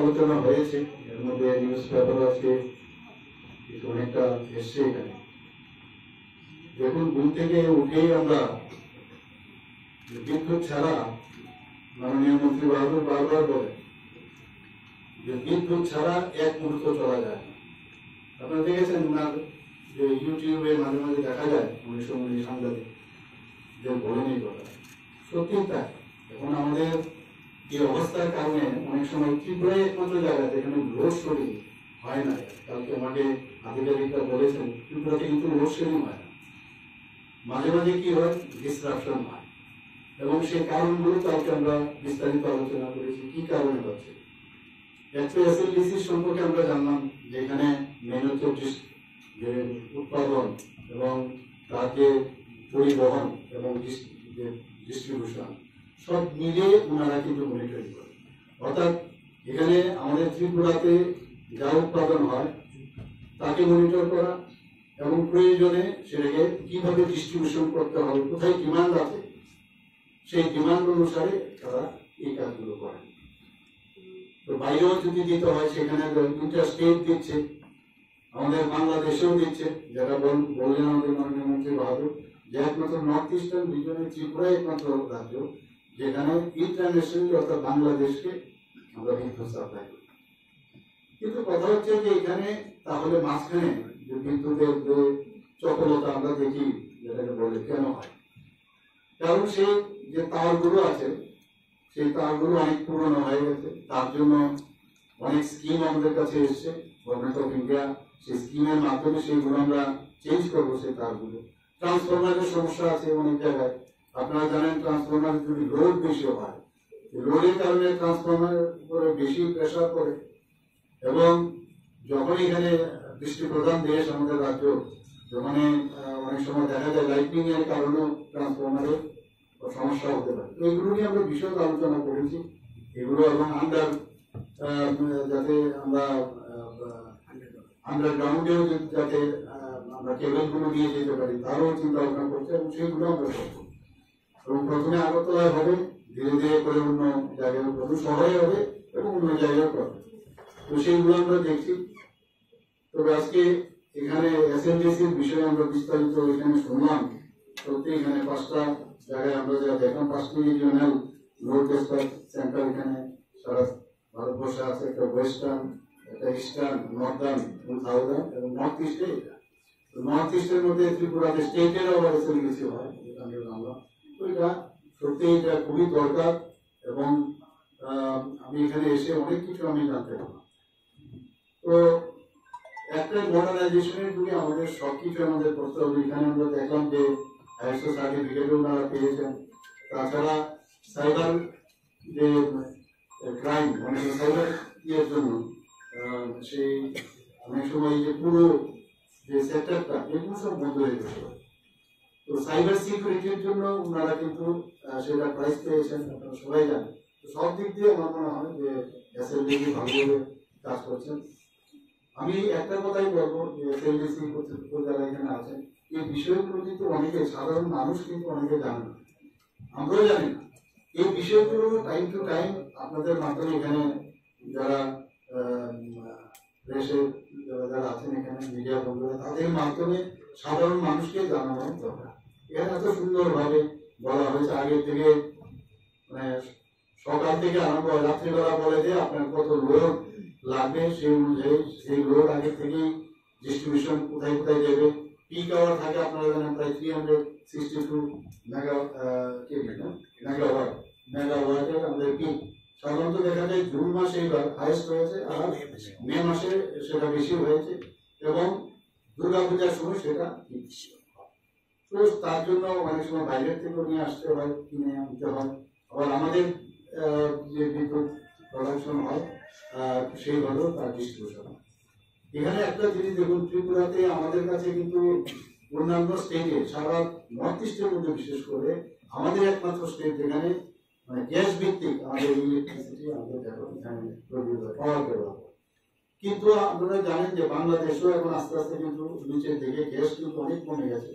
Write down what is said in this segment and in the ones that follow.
আলোচনা হয়েছে, এর মধ্যে নিউজ পেপার আজকে অনেকটা এসছে এখানে। দেখুন, ঘুম থেকে উঠেই আমরা বিদ্যুৎ ছাড়া, মাননীয় মন্ত্রী বাহাদুর বারবার বলেন যে বিদ্যুৎ ছাড়া এক মুহূর্ত চলা যায় না। আপনারা দেখেছেন ওনার যে ইউটিউবে মাঝে মাঝে দেখা যায় অনেক সময় সাংবাদিক যে বলেন এই কথা, সত্যি তাই। এখন আমাদের এই অবস্থার কারণে অনেক সময় ত্রিপুরায় একমাত্র জায়গা যেখানে লোডশেডিং হয় না। কালকে আমাকে আধিকারিকরা বলেছেন ত্রিপুরাতে কিন্তু লোডশেডিং হয় না, মাঝে মাঝে কি হয়, ডিসরাপশন হয়। এবং সেই কারণগুলো কালকে আমরা বিস্তারিত আলোচনা করেছি কি কারণে হচ্ছে। একটা এসএলডিসি সম্পর্কে আমরা জানলাম যে এখানে মেন হচ্ছে যে উৎপাদন এবং তার যে পরিবহন এবং ডিস্ট্রিবিউশন সব মিলে ওনারা কিন্তু মনিটরিং করে। অর্থাৎ এখানে আমাদের ত্রিপুরাতে যা উৎপাদন হয় তাকে মনিটর করা এবং প্রয়োজনে সেটাকে কিভাবে ডিস্ট্রিবিউশন করতে হবে, কোথায় ডিমান্ড আছে সেই ডিমান্ড অনুসারে তারা এই কাজগুলো করে। তো বাইরেও যদি দিতে হয় সেখানে ইন্টারস্টেট দিচ্ছে, আমাদের বাংলাদেশেও দিচ্ছে, যেটা বললেন আমাদের মাননীয় মন্ত্রী বাহাদুর যে একমাত্র নর্থ ইস্টার্ন রিজনে ত্রিপুরা একমাত্র রাজ্য যেখানে ইন্টারন্যাশনালি অর্থাৎ বাংলাদেশকে আমরা বিদ্যুৎ সাপ্লাই করি। কিন্তু কথা হচ্ছে যে এখানে তাহলে মাঝখানে যে বিদ্যুতের যে চপলতা আমরা দেখি যেটাকে বলে কেন হয়, কারণ সেই যে তারগুলো আছে সেই তারগুলো অনেক পুরনো হয়ে গেছে। তার জন্য অনেক স্কিম আমাদের কাছে এসছে, গভর্নমেন্ট অফ ইন্ডিয়া সেই স্কিমের মাধ্যমে সেইগুলো আমরা চেঞ্জ করবো সেই তারগুলো। ট্রান্সফরমারের সমস্যা আছে অনেক জায়গায়, আপনারা জানেন ট্রান্সফরমার যদি লোড বেশি হয়, লোডের কারণে ট্রান্সফরমার উপরে বেশি প্রেসার পড়ে এবং যখন এখানে বৃষ্টি প্রধান দেশ আমাদের রাজ্য, যেখানে অনেক সময় দেখা যায় লাইটনিং এর কারণেও ট্রান্সফরমারের সমস্যা হতে পারে। তো এগুলো নিয়ে আমরা বিশদ আলোচনা করেছি, এগুলো এবং যাতে আমরা আন্ডারগ্রাউন্ডেও যাতে আমরা কেবলগুলো নিয়ে যেতে পারি তারও চিন্তা ভাবনা করছে এবং সেগুলো আমরা করবো। এবং প্রথমে আগরতলায় হবে, ধীরে ধীরে করে অন্য জায়গায়, প্রথম শহরে হবে এবং অন্য জায়গায় করবে। তো সেইগুলো আমরা দেখছি। তবে আজকে এখানে এসএনডিসির বিষয়ে আমরা বিস্তারিত এখানে শুনলাম। সত্যি এখানে 5টা জায়গায় আমরা যা দেখলাম, 5টি রিজিওনাল লোড ডিসপ্যাচ সেন্টার এখানে সারা ভারতবর্ষে আছে। একটা ওয়েস্টার্ন, একটা ইস্টার্ন, নর্দার্ন এবং সাউদার্ন এবং নর্থ ইস্টে। নর্থ ইস্টের মধ্যে ত্রিপুরাতে স্টেটের আবার এসএনডিসি হয়, যেটা আমরা জানলাম। তো এটা সত্যি এটা খুবই দরকার এবং আমি এখানে এসে অনেক কিছু আমি জানতে পারলাম। তো একটা মডার্নাইজেশনের যুগে আমাদের সবকিছু আমাদের করতে হবে। এখানে আমরা দেখলাম যে ISO সার্টিফিকেটও ওনারা পেয়েছেন। তাছাড়া সাইবার যে ক্রাইম, মানে সাইবার ইয়ের জন্য সেই অনেক সময় যে পুরো যে সেক্টরটা এগুলো সব বন্ধ হয়ে গেছে। তো সাইবার সিকিউরিটির জন্য ওনারা কিন্তু সেটা প্রাইজ পেয়েছেন, আপনারা সবাই জানেন। তো সব দিক দিয়ে আমার মনে হয় যে এসএলডিসি ভালোভাবে কাজ করছেন। আমি একটা কথাই বলবো যে এসএলডিসি কর্তৃপক্ষ যারা এখানে আছেন এই বিষয়গুলো কিন্তু অনেকে সাধারণ মানুষ কিন্তু অনেকে জানে না, আমরাও জানি না। এই বিষয়গুলো টাইম টু টাইম আপনাদের মাধ্যমে এখানে যারা প্রেসের যারা আছেন এখানে মিডিয়া বন্ধুরা তাদের মাধ্যমে সাধারণ মানুষকে জানানো দরকার। এখানে এত সুন্দরভাবে বলা হয়েছে, আগে থেকে মানে সকাল থেকে আরম্ভ হয়, রাত্রিবেলা বলে যে আপনার কত লোড লাগবে সেই অনুযায়ী সেই লোড আগে থেকেই ডিস্ট্রিবিউশন কোথায় কোথায় দেবে। পিক আওয়ার থাকে আপনারা জানেন প্রায় 362 মেগাওয়াটের আমাদের পিক। সাধারণত দেখা যায় জুন মাসে এবার হাইয়েস্ট হয়েছে, আর মে মাসে সেটা বেশি হয়েছে এবং দুর্গাপূজার সময় সেটা তো তার জন্য অনেক সময় বাইরের থেকে নিয়ে আসতে হয়, কিনে আনতে হয়। আবার আমাদের যে বিদ্যুৎ প্রোডাকশন হয় সেইভাবেও তার ডিস্ট্রিবিউশন হয়। এখানে একটা জিনিস দেখুন, ত্রিপুরাতে আমাদের কাছে কিন্তু অন্যান্য স্টেটে সারা নর্থ ইস্টের মধ্যে বিশেষ করে আমাদের একমাত্র স্টেট যেখানে মানে গ্যাস ভিত্তিক আমাদের ইলেকট্রিসিটি আমাদের পাওয়ার ব্যবহার। কিন্তু আপনারা জানেন যে বাংলাদেশও এখন আস্তে আস্তে কিন্তু নিচের দিকে গ্যাস কিন্তু অনেক কমে গেছে,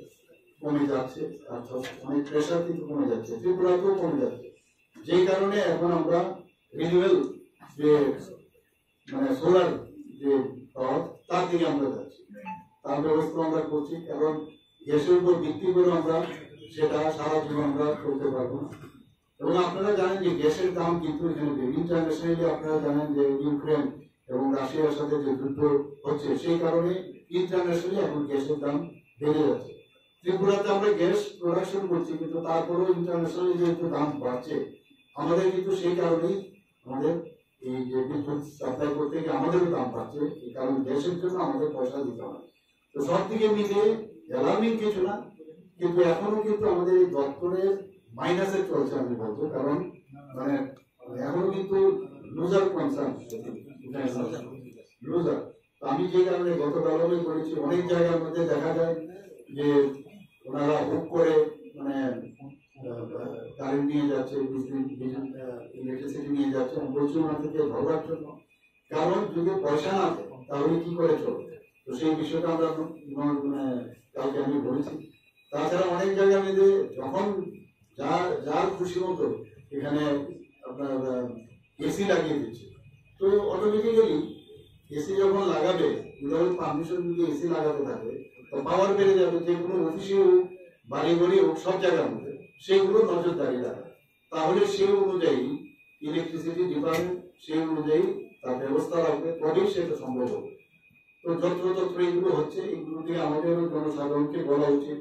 কমে যাচ্ছে, অনেক প্রেশার কিন্তু কমে যাচ্ছে, ত্রিপুরাতেও কমে যাচ্ছে। যে কারণে এখন আমরা রিনিউয়েবল যে মানে সোলার যে পাওয়ার তার দিকে আমরা যাচ্ছি, তার ব্যবস্থা আমরা করছি। কারণ গ্যাসের উপর ভিত্তি করে আমরা সেটা সারা জীবন আমরা করতে পারবো না। এবং আপনারা জানেন যে গ্যাসের দাম কিন্তু এখানে ইন্টারন্যাশনালি আপনারা জানেন যে ইউক্রেন এবং রাশিয়ার সাথে যে যুদ্ধ হচ্ছে সেই কারণে ইন্টারন্যাশনালি এখন গ্যাসের দাম বেড়ে যাচ্ছে। ত্রিপুরাতে আমরা গ্যাস প্রোডাকশন করছি, কিন্তু তারপরেও ইন্টারন্যাশনালি যেহেতু দাম বাড়ছে, আমাদের কিন্তু সেই কারণেই আমাদের এই যে বিদ্যুৎ সাপ্লাই করতে গিয়ে আমাদেরও দাম বাড়ছে, এই কারণ গ্যাসের জন্য আমাদের পয়সা দিতে হয়। তো সব দিকে মিলিয়ে অ্যালার্মিং কিছু না, কিন্তু এখনো কিন্তু আমাদের এই দপ্তরের মাইনাসে চলছে আমি বলবো। কারণ মানে এখনো কিন্তু লুজার কনসার্ন লুজার। আমি যে কারণে গতকালই করেছি, অনেক জায়গার মধ্যে দেখা যায় যে ওনারা হুক করে মানে কারেন্ট নিয়ে যাচ্ছে, ইলেকট্রিসিটি নিয়ে যাচ্ছে। আমি বলছি ওনার থেকে ধরবার জন্য, কারণ যদি পয়সা না থাকে তাহলে কি করে চলবে। তো সেই বিষয়টা আমরা কালকে আমি বলেছি। তাছাড়া অনেক জায়গায় আমি যখন যার খুশি মতো এখানে আপনার এসি লাগিয়ে দিচ্ছে, তো অটোমেটিক্যালি এসি যখন লাগাবে, উইদাউট পারমিশন যদি এসি লাগাতে থাকে, তো পাওয়ার বেড়ে যাবে। যে কোনো অফিসে হোক, বাড়ি ঘরে হোক, সব জায়গার মধ্যে সেগুলো নজরদারি রাখে। তাহলে সেই অনুযায়ী ইলেকট্রিসিটি ডিপার্টমেন্ট সেই অনুযায়ী তার ব্যবস্থা রাখবে, তবেই সেটা সম্ভব হবে। তো যত্রতত্র এগুলো হচ্ছে, এগুলো দিয়ে আমাদের জনসাধারণকে বলা উচিত